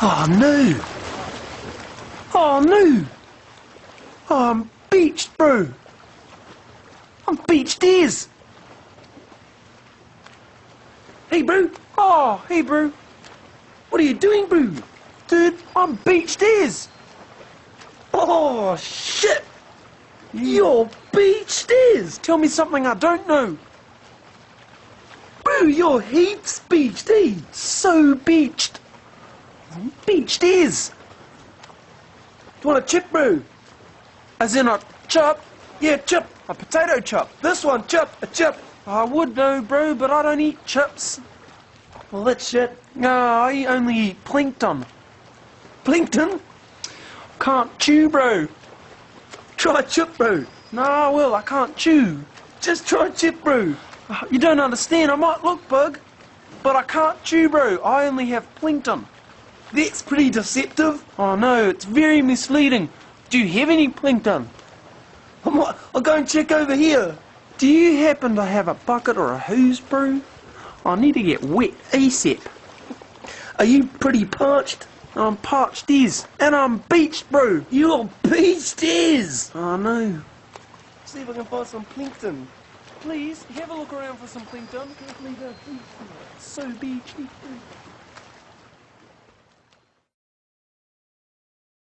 Oh no! Oh no! Oh, I'm beached, bro! I'm beached as! Hey, bro! Oh, hey, bro! What are you doing, bro? Dude, I'm beached as! Oh, shit! You're beached as! Tell me something I don't know! Bro, you're heaps beached, eh? So beached! I'm beached as! Do you want a chip, bro? As in a chip? Yeah, chip. A potato chip. This one, chip. A chip. I would know, bro, but I don't eat chips. Well, that's shit. No, I only eat plankton. Plankton? Can't chew, bro. Try a chip, bro. No, I will. I can't chew. Just try a chip, bro. You don't understand. I might look big, but I can't chew, bro. I only have plankton. That's pretty deceptive. Oh, no, it's very misleading. Do you have any plankton? I'll go and check over here. Do you happen to have a bucket or a hose, bro? I need to get wet ASAP. Are you pretty parched? I'm parched as, and I'm beached, bro. You're beached as. Oh no. See if I can find some plankton. Please, have a look around for some plankton. Can't believe how beached you are. So beached.